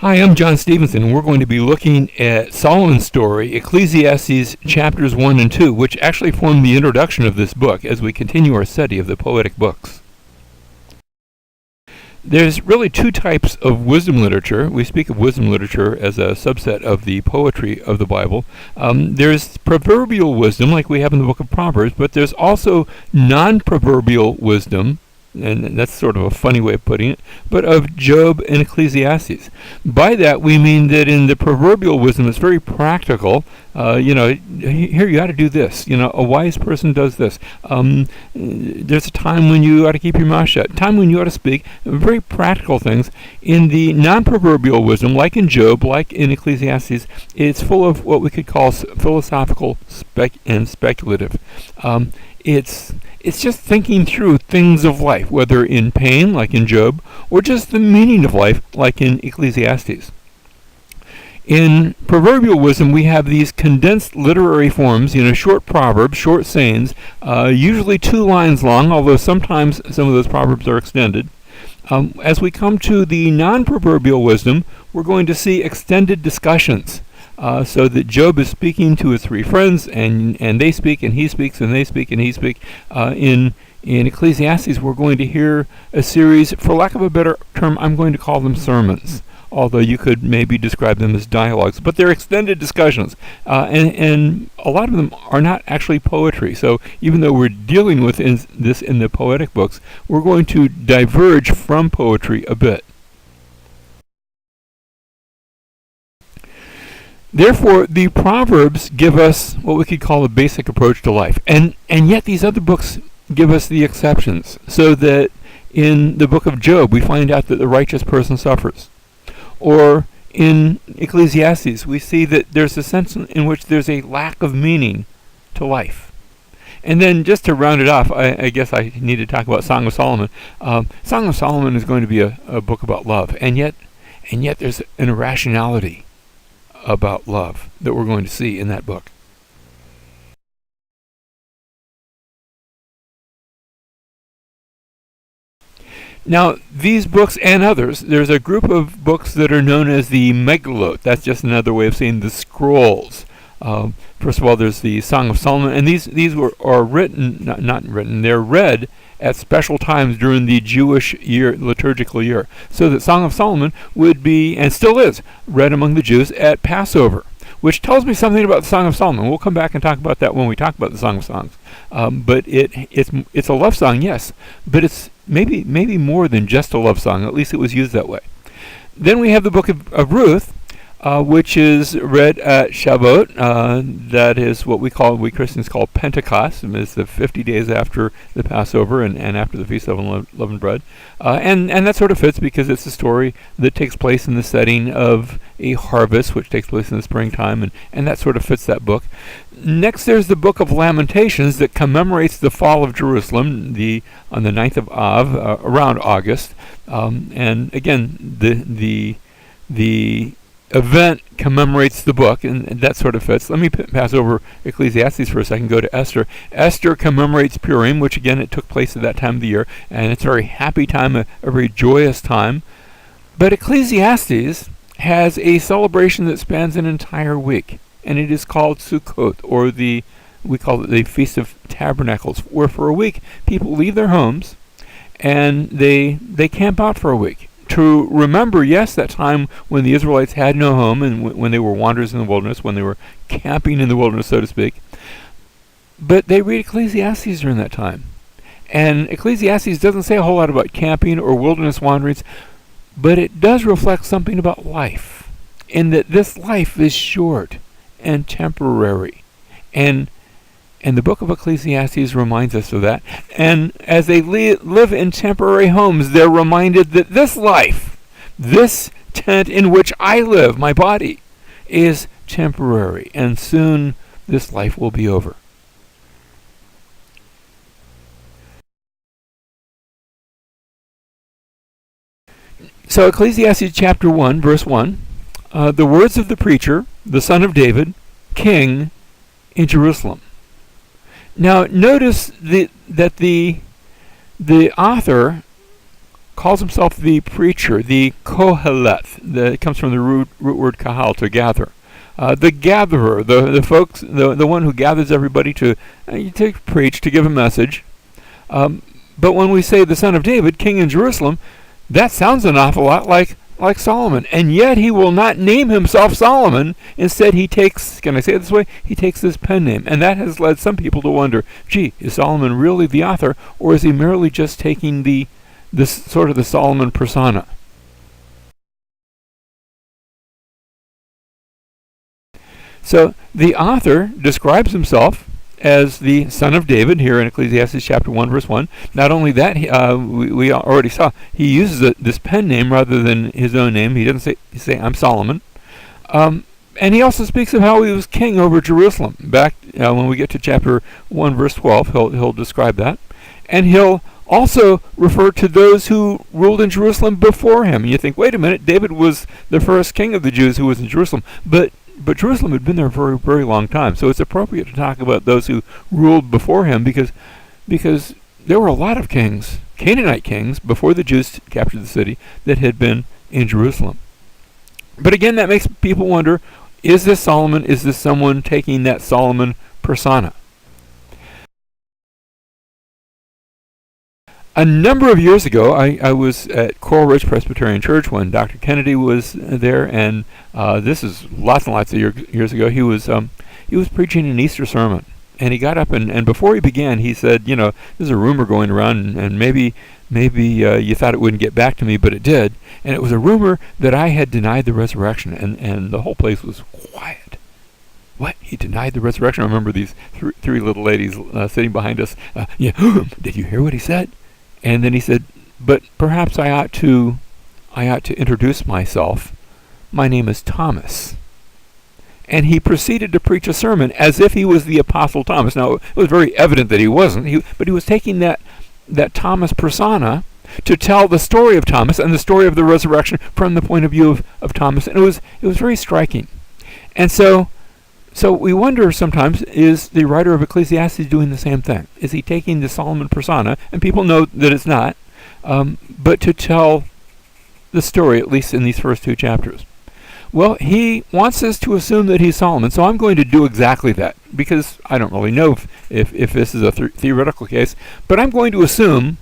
Hi, I'm John Stevenson, and we're going to be looking at Solomon's story, Ecclesiastes chapters 1 and 2, which actually form the introduction of this book as we continue our study of the poetic books. There's really two types of wisdom literature. We speak of wisdom literature as a subset of the poetry of the Bible. There's proverbial wisdom, like we have in the book of Proverbs, but there's also non-proverbial wisdom, and that's sort of a funny way of putting it, but of Job and Ecclesiastes. By that we mean that in the proverbial wisdom it's very practical. Here you ought to do this. A wise person does this. There's a time when you ought to keep your mouth shut, time when you ought to speak, very practical things. In the non-proverbial wisdom, like in Job, like in Ecclesiastes, it's full of what we could call philosophical and speculative. It's just thinking through things of life, whether in pain, like in Job, or just the meaning of life, like in Ecclesiastes. In proverbial wisdom, we have these condensed literary forms, short proverbs, short sayings, usually 2 lines long, although sometimes some of those proverbs are extended. As we come to the non-proverbial wisdom, we're going to see extended discussions. So that Job is speaking to his 3 friends, and they speak, and he speaks, and they speak, and he speaks. In Ecclesiastes, we're going to hear a series, for lack of a better term, I'm going to call them sermons, although you could maybe describe them as dialogues. But they're extended discussions, and a lot of them are not actually poetry. So even though we're dealing with this in the poetic books, we're going to diverge from poetry a bit. Therefore, the Proverbs give us what we could call a basic approach to life. And yet these other books give us the exceptions, so that in the book of Job, we find out that the righteous person suffers. Or in Ecclesiastes, we see that there's a sense in which there's a lack of meaning to life. And then just to round it off, I guess I need to talk about Song of Solomon. Song of Solomon is going to be a book about love. And yet there's an irrationality about love that we're going to see in that book. Now, these books and others, there's a group of books that are known as the Megillot. That's just another way of saying the scrolls. First of all, there's the Song of Solomon, and these are written, not written, they're read at special times during the Jewish liturgical year. So that Song of Solomon would be, and still is, read among the Jews at Passover, which tells me something about the Song of Solomon. We'll come back and talk about that when we talk about the Song of Songs. But it's a love song, yes, but it's maybe more than just a love song. At least it was used that way. Then we have the book of Ruth, which is read at Shavuot. That is what we Christians call Pentecost. It's the 50 days after the Passover and after the Feast of Unleavened Bread. And that sort of fits because it's a story that takes place in the setting of a harvest, which takes place in the springtime, and that sort of fits that book. Next, there's the book of Lamentations that commemorates the fall of Jerusalem on the 9th of Av, around August. And again, the event commemorates the book, and that sort of fits. Let me pass over Ecclesiastes for a second, go to Esther. Esther commemorates Purim, which again, it took place at that time of the year, and it's a very happy time, a very joyous time. But Ecclesiastes has a celebration that spans an entire week, and it is called Sukkot, or we call it the Feast of Tabernacles, where for a week people leave their homes and they camp out for a week to remember, yes, that time when the Israelites had no home and when they were wanderers in the wilderness, when they were camping in the wilderness, so to speak. But they read Ecclesiastes during that time. And Ecclesiastes doesn't say a whole lot about camping or wilderness wanderings, but it does reflect something about life, in that this life is short and temporary. And the book of Ecclesiastes reminds us of that. And as they live in temporary homes, they're reminded that this life, this tent in which I live, my body, is temporary. And soon this life will be over. So Ecclesiastes chapter 1, verse 1, the words of the preacher, the son of David, king in Jerusalem. Now, notice that the author calls himself the preacher, the Koheleth. it comes from the root word kahal, to gather. The gatherer, the folks, the one who gathers everybody to preach, to give a message. But when we say the Son of David, King in Jerusalem, that sounds an awful lot like Solomon. And yet he will not name himself Solomon. Instead, he takes, can I say it this way? He takes this pen name. And that has led some people to wonder, gee, is Solomon really the author, or is he merely just taking this sort of the Solomon persona? So the author describes himself as the Son of David here in Ecclesiastes chapter 1, verse 1. Not only that, we already saw, he uses this pen name rather than his own name. He doesn't say I'm Solomon. And he also speaks of how he was king over Jerusalem. Back when we get to chapter 1, verse 12, he'll describe that. And he'll also refer to those who ruled in Jerusalem before him. And you think, wait a minute, David was the first king of the Jews who was in Jerusalem. But Jerusalem had been there for a very long time, so it's appropriate to talk about those who ruled before him, because there were a lot of kings, Canaanite kings, before the Jews captured the city, that had been in Jerusalem. But again, that makes people wonder, is this Solomon? Is this someone taking that Solomon persona? A number of years ago, I was at Coral Ridge Presbyterian Church when Dr. Kennedy was there, and this is lots and lots of years ago. He was preaching an Easter sermon, and he got up and before he began, he said, there's a rumor going around, and maybe you thought it wouldn't get back to me, but it did, and it was a rumor that I had denied the resurrection, and the whole place was quiet. What? He denied the resurrection? I remember these three little ladies sitting behind us. Did you hear what he said? And then he said, but perhaps I ought to introduce myself. My name is Thomas. And he proceeded to preach a sermon as if he was the Apostle Thomas. Now, it was very evident that he wasn't, but he was taking that Thomas persona to tell the story of Thomas and the story of the resurrection from the point of view of Thomas. And it was very striking. And so we wonder sometimes, is the writer of Ecclesiastes doing the same thing? Is he taking the Solomon persona, and people know that it's not, but to tell the story, at least in these first two chapters? Well, he wants us to assume that he's Solomon, so I'm going to do exactly that, because I don't really know if this is a theoretical case, but I'm going to assume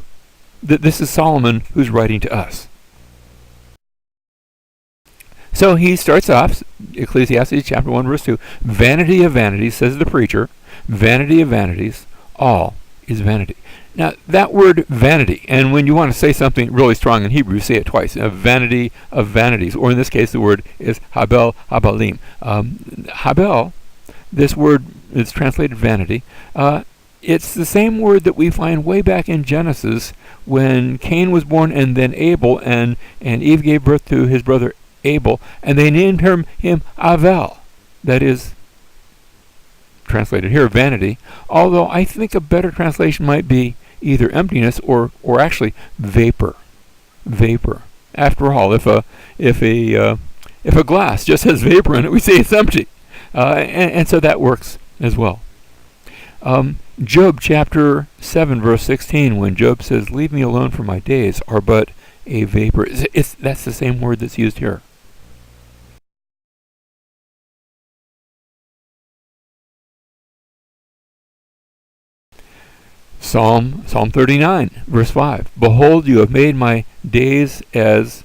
that this is Solomon who's writing to us. So he starts off, Ecclesiastes chapter 1, verse 2, vanity of vanities, says the preacher, vanity of vanities, all is vanity. Now, that word vanity, and when you want to say something really strong in Hebrew, say it twice, vanity of vanities, or in this case the word is habel, habalim. Habel, this word is translated vanity. It's the same word that we find way back in Genesis when Cain was born and then Abel, and Eve gave birth to his brother Abel, and they named him Avel. That is translated here vanity, although I think a better translation might be either emptiness or actually vapor. After all, if a glass just has vapor in it, we say it's empty, and so that works as well. Job chapter 7 verse 16, when Job says, "Leave me alone, for my days are but a vapor," that's the same word that's used here. Psalm 39, verse 5. "Behold, you have made my days as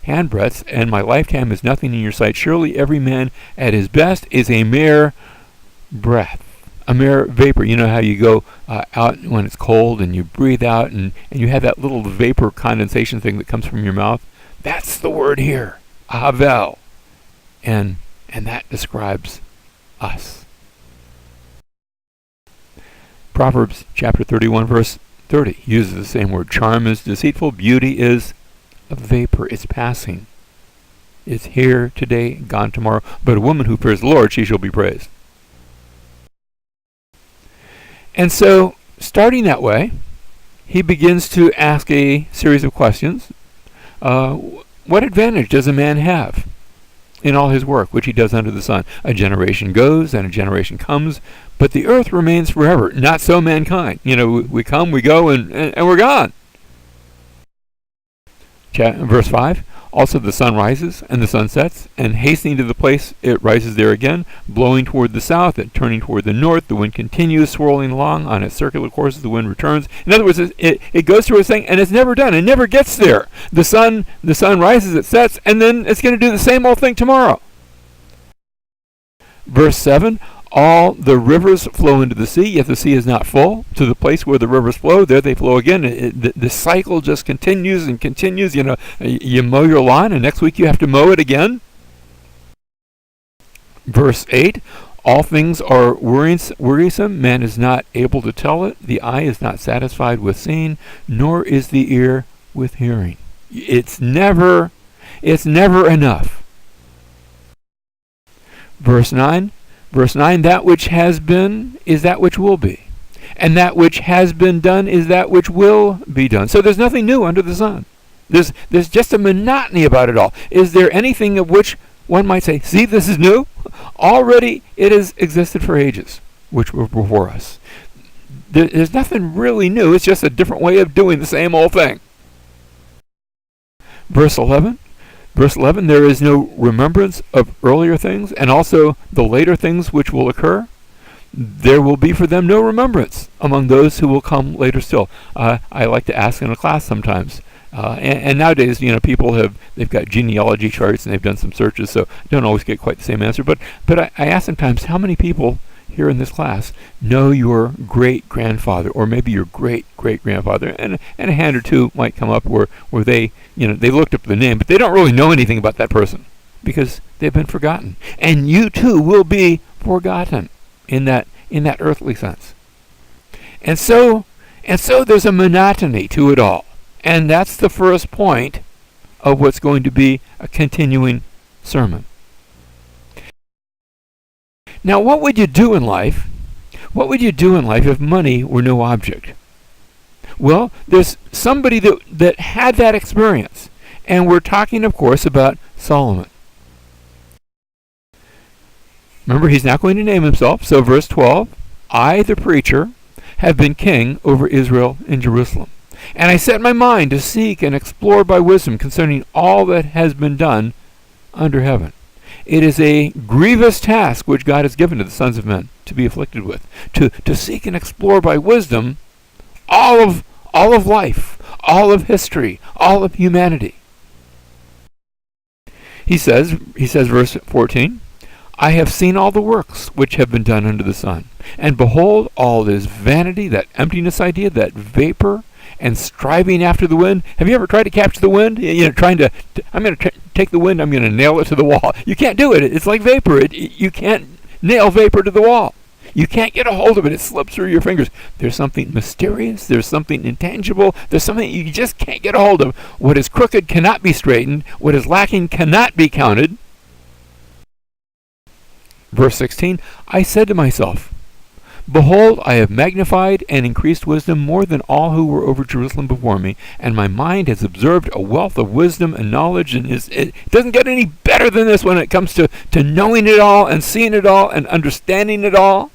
handbreadths, and my lifetime is nothing in your sight. Surely every man at his best is a mere breath," a mere vapor. You know how you go out when it's cold and you breathe out and you have that little vapor condensation thing that comes from your mouth? That's the word here, havel. And that describes us. Proverbs chapter 31, verse 30 uses the same word. "Charm is deceitful, beauty is a vapor." It's passing. It's here today, gone tomorrow. But a woman who fears the Lord, she shall be praised. And so, starting that way, he begins to ask a series of questions. What advantage does a man have in all his work, which he does under the sun? A generation goes and a generation comes, but the earth remains forever. Not so mankind. We come, we go, and we're gone. Verse 5, also the sun rises and the sun sets, and hastening to the place it rises there again, blowing toward the south and turning toward the north. The wind continues swirling along on its circular course as the wind returns. In other words, it goes through its thing, and it's never done. It never gets there. The sun rises, it sets, and then it's going to do the same old thing tomorrow. Verse 7, all the rivers flow into the sea, yet the sea is not full. To the place where the rivers flow, there they flow again. The cycle just continues and continues. You mow your lawn, and next week you have to mow it again. Verse 8, all things are worrisome. Man is not able to tell it. The eye is not satisfied with seeing, nor is the ear with hearing. It's never enough. Verse 9, that which has been is that which will be, and that which has been done is that which will be done. So there's nothing new under the sun. There's just a monotony about it all. Is there anything of which one might say, see, this is new? Already it has existed for ages, which were before us. There's nothing really new. It's just a different way of doing the same old thing. Verse 11, there is no remembrance of earlier things, and also the later things which will occur. There will be for them no remembrance among those who will come later still. I like to ask in a class sometimes, and nowadays, people they've got genealogy charts and they've done some searches, so don't always get quite the same answer. But I ask sometimes, how many people here in this class know your great-grandfather, or maybe your great-great-grandfather? And a hand or two might come up where they looked up the name, but they don't really know anything about that person because they've been forgotten. And you too will be forgotten in that earthly sense. And so there's a monotony to it all. And that's the first point of what's going to be a continuing sermon. Now, what would you do in life? What would you do in life if money were no object? Well, there's somebody that had that experience. And we're talking, of course, about Solomon. Remember, he's not going to name himself. So verse 12, I, the preacher, have been king over Israel and Jerusalem. And I set my mind to seek and explore by wisdom concerning all that has been done under heaven. It is a grievous task which God has given to the sons of men to be afflicted with, to seek and explore by wisdom all of life, all of history, all of humanity. He says, verse 14, I have seen all the works which have been done under the sun, and behold, all is vanity, that emptiness idea, that vapor, and striving after the wind. Have you ever tried to capture the wind? Trying to I'm going to take the wind, I'm going to nail it to the wall. You can't do it. It's like vapor. You can't nail vapor to the wall. You can't get a hold of it. It slips through your fingers. There's something mysterious. There's something intangible. There's something you just can't get a hold of. What is crooked cannot be straightened. What is lacking cannot be counted. Verse 16, I said to myself, behold, I have magnified and increased wisdom more than all who were over Jerusalem before me, and my mind has observed a wealth of wisdom and knowledge, and it doesn't get any better than this when it comes to knowing it all and seeing it all and understanding it all.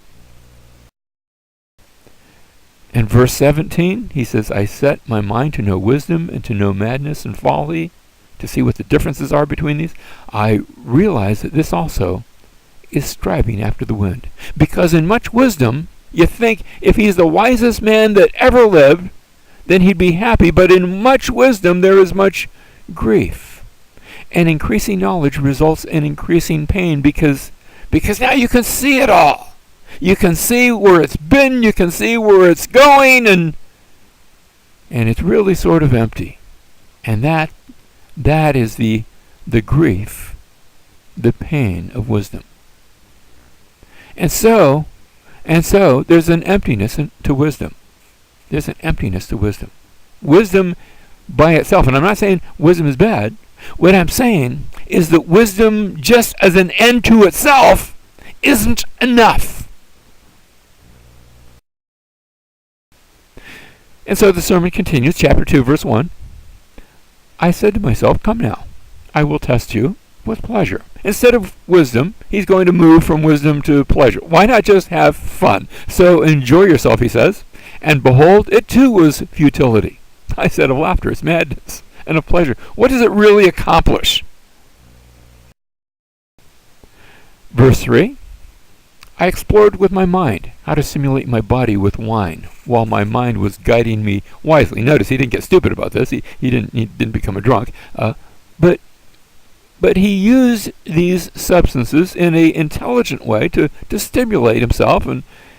In verse 17, he says, I set my mind to know wisdom and to know madness and folly, to see what the differences are between these. I realize that this also is striving after the wind. Because in much wisdom, you think if he's the wisest man that ever lived, then he'd be happy. But in much wisdom, there is much grief. And increasing knowledge results in increasing pain because now you can see it all. You can see where it's been, you can see where it's going, and it's really sort of empty. And that is the grief, the pain of wisdom. And so there's an emptiness to wisdom. There's an emptiness to wisdom. Wisdom by itself, and I'm not saying wisdom is bad. What I'm saying is that wisdom just as an end to itself isn't enough. And so the sermon continues, chapter 2, verse 1. I said to myself, come now, I will test you with pleasure. Instead of wisdom, he's going to move from wisdom to pleasure. Why not just have fun? So enjoy yourself, he says. And behold, it too was futility. I said of laughter, it's madness. and of pleasure. What does it really accomplish? Verse 3, I explored with my mind how to simulate my body with wine, while my mind was guiding me wisely. Notice he didn't get stupid about this. He didn't become a drunk. But he used these substances in an intelligent way to stimulate himself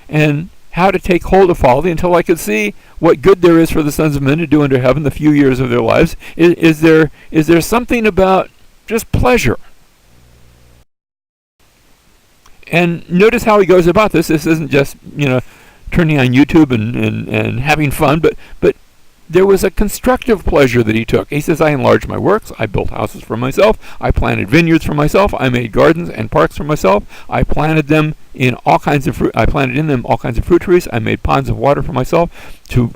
and how to take hold of folly until I could see what good there is for the sons of men to do under heaven the few years of their lives. Is there something about just pleasure? And notice how he goes about this. This isn't just, turning on YouTube and having fun, but there was a constructive pleasure that he took. He says, I enlarged my works, I built houses for myself, I planted vineyards for myself, I made gardens and parks for myself, I planted them in all kinds of fruit, I planted in them all kinds of fruit trees, I made ponds of water for myself,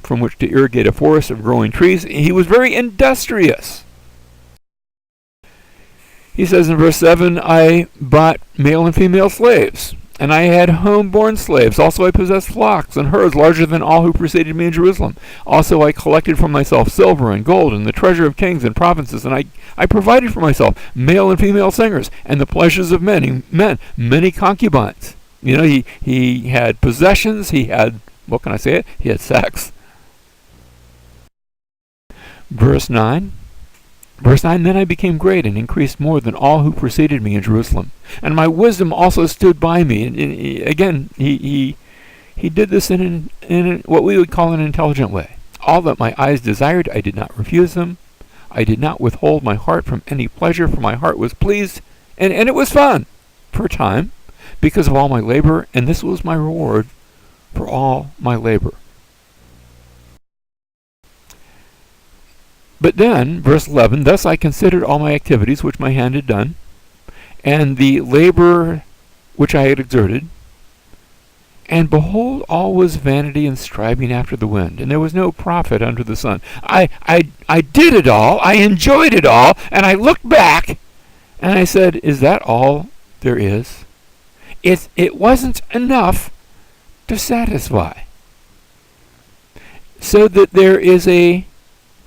from which to irrigate a forest of growing trees. He was very industrious. He says in verse 7, I bought male and female slaves, and I had home-born slaves. Also I possessed flocks and herds larger than all who preceded me in Jerusalem. Also I collected for myself silver and gold and the treasure of kings and provinces, and I provided for myself male and female singers and the pleasures of many concubines. He had possessions, he had, what can I say it? He had sex. Verse 9, then I became great and increased more than all who preceded me in Jerusalem. And my wisdom also stood by me. And again, he did this in what we would call an intelligent way. All that my eyes desired, I did not refuse them. I did not withhold my heart from any pleasure, for my heart was pleased. And it was fun for a time because of all my labor, and this was my reward for all my labor. But then, verse 11, thus I considered all my activities which my hand had done, and the labor which I had exerted, and behold, all was vanity and striving after the wind, and there was no profit under the sun. I did it all, I enjoyed it all, and I looked back, and I said, is that all there is? It wasn't enough to satisfy. So that there is a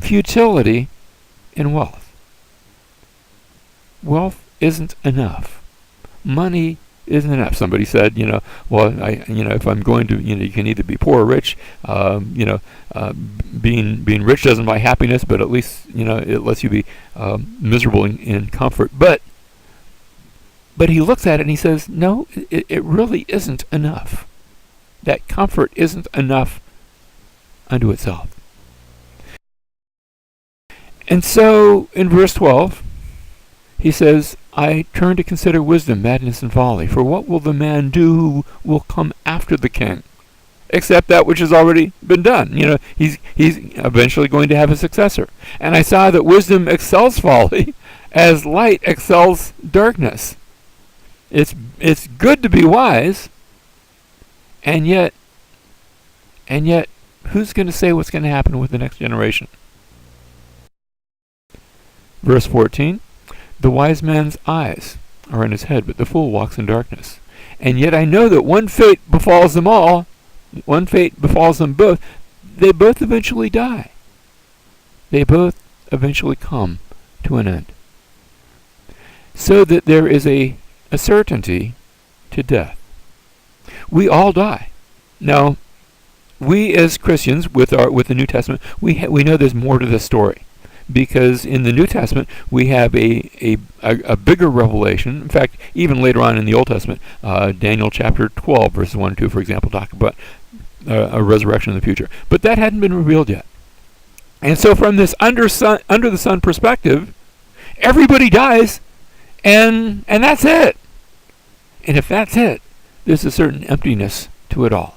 futility in wealth. Wealth isn't enough. Money isn't enough. Somebody said, if I'm going to, you can either be poor or rich. Being rich doesn't buy happiness, but at least, it lets you be miserable in comfort. But he looks at it and he says, no, it really isn't enough. That comfort isn't enough unto itself. And so, in verse 12, he says, I turn to consider wisdom, madness, and folly. For what will the man do who will come after the king? Except that which has already been done. He's eventually going to have a successor. And I saw that wisdom excels folly, as light excels darkness. It's good to be wise, and yet, who's going to say what's going to happen with the next generation? Verse 14, the wise man's eyes are in his head, but the fool walks in darkness. And yet I know that one fate befalls them all, one fate befalls them both. They both eventually die. They both eventually come to an end. So that there is a certainty to death. We all die. Now, we as Christians, with the New Testament, we know there's more to this story. Because in the New Testament, we have a bigger revelation. In fact, even later on in the Old Testament, Daniel chapter 12, verses 1 and 2, for example, talk about a resurrection in the future. But that hadn't been revealed yet. And so from this under the sun perspective, everybody dies, and that's it. And if that's it, there's a certain emptiness to it all.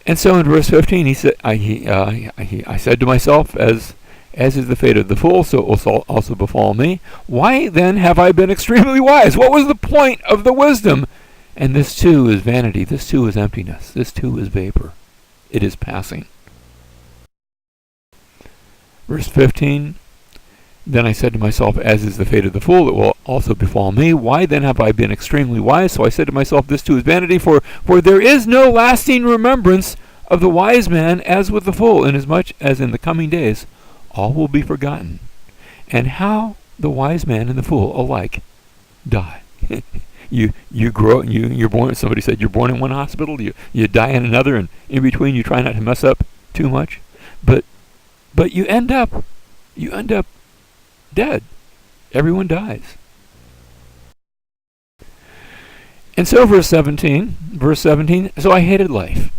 And so in verse 15, he said, I said to myself, as is the fate of the fool, so it will also befall me. Why then have I been extremely wise? What was the point of the wisdom? And this too is vanity. This too is emptiness. This too is vapor. It is passing. Verse 15, then I said to myself, as is the fate of the fool, it will also befall me. Why then have I been extremely wise? So I said to myself, this too is vanity, for there is no lasting remembrance of the wise man as with the fool, inasmuch as in the coming days all will be forgotten, and how the wise man and the fool alike die. You grow, you're born. Somebody said you're born in one hospital, you die in another, and in between you try not to mess up too much, but you end up dead. Everyone dies. And so verse 17, so I hated life,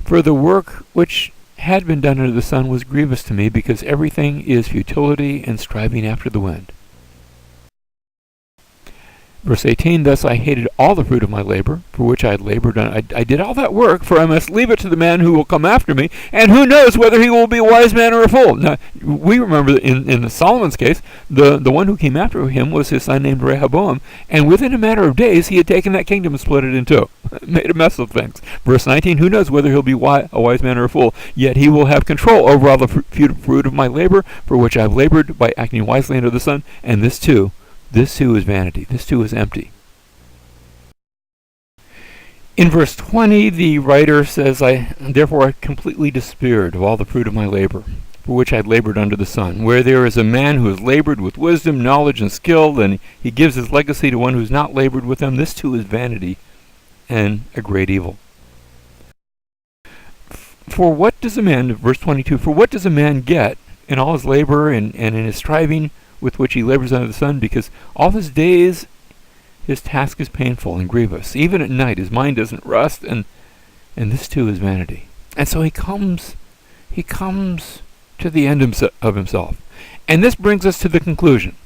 for the work which had been done under the sun was grievous to me, because everything is futility and striving after the wind. Verse 18, thus I hated all the fruit of my labor, for which I had labored. I did all that work, for I must leave it to the man who will come after me, and who knows whether he will be a wise man or a fool. Now, we remember that in Solomon's case, the one who came after him was his son named Rehoboam, and within a matter of days he had taken that kingdom and split it in two, made a mess of things. Verse 19, who knows whether he'll be a wise man or a fool, yet he will have control over all the fruit of my labor, for which I have labored by acting wisely under the sun, and this too is vanity. This too is empty. In verse 20, the writer says, therefore I completely despaired of all the fruit of my labor, for which I had labored under the sun. Where there is a man who has labored with wisdom, knowledge, and skill, and he gives his legacy to one who has not labored with him, this too is vanity and a great evil. For what does a man, verse 22, for what does a man get in all his labor and in his striving with which he labors under the sun? Because all his days his task is painful and grievous. Even at night his mind doesn't rest, and this too is vanity. And so he comes to the end of himself. And this brings us to the conclusion.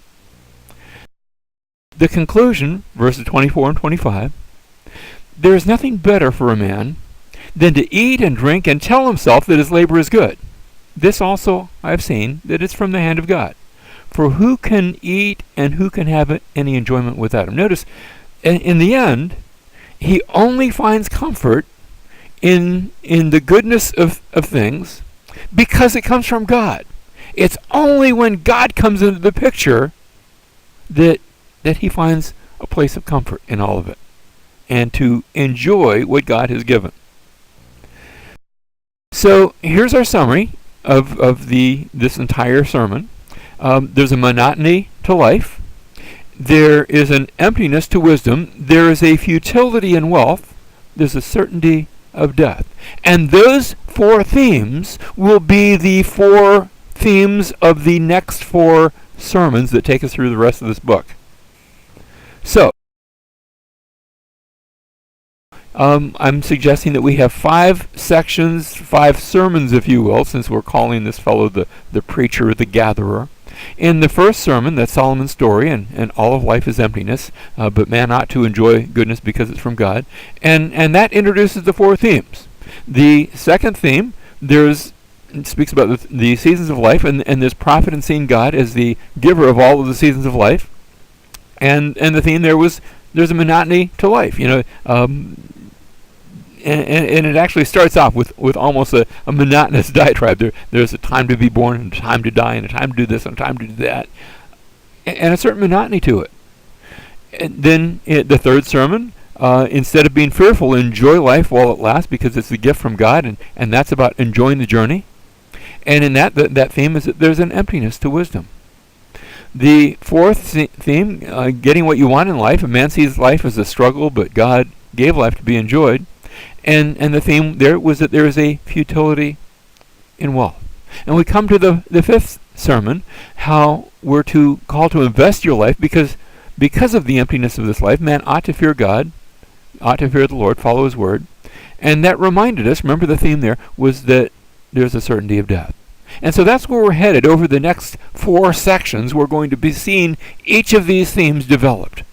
The conclusion, verses 24 and 25, there is nothing better for a man than to eat and drink and tell himself that his labor is good. This also I have seen, that it's from the hand of God. For who can eat and who can have any enjoyment without him? Notice, in the end, he only finds comfort in the goodness of things because it comes from God. It's only when God comes into the picture that he finds a place of comfort in all of it and to enjoy what God has given. So here's our summary of this entire sermon. There's a monotony to life. There is an emptiness to wisdom. There is a futility in wealth. There's a certainty of death. And those four themes will be the four themes of the next four sermons that take us through the rest of this book. So, I'm suggesting that we have 5 sections, 5 sermons, if you will, since we're calling this fellow the preacher, the gatherer. In the first sermon, that's Solomon's story, and all of life is emptiness, but man ought to enjoy goodness because it's from God. And that introduces the 4 themes. The second theme, it speaks about the seasons of life, and there's profit in seeing God as the giver of all of the seasons of life. And the theme there's a monotony to life, and it actually starts off with almost a monotonous diatribe. There's a time to be born, and a time to die, and a time to do this, and a time to do that, and a certain monotony to it. And then the third sermon, instead of being fearful, enjoy life while it lasts, because it's a gift from God, and that's about enjoying the journey. And in that theme is that there's an emptiness to wisdom. The fourth theme, getting what you want in life. A man sees life as a struggle, but God gave life to be enjoyed. And the theme there was that there is a futility in wealth. And we come to the fifth sermon, how we're called to invest your life because of the emptiness of this life. Man ought to fear God, ought to fear the Lord, follow his word. And that reminded us, remember the theme there, was that there's a certainty of death. And so that's where we're headed. Over the next 4 sections, we're going to be seeing each of these themes developed.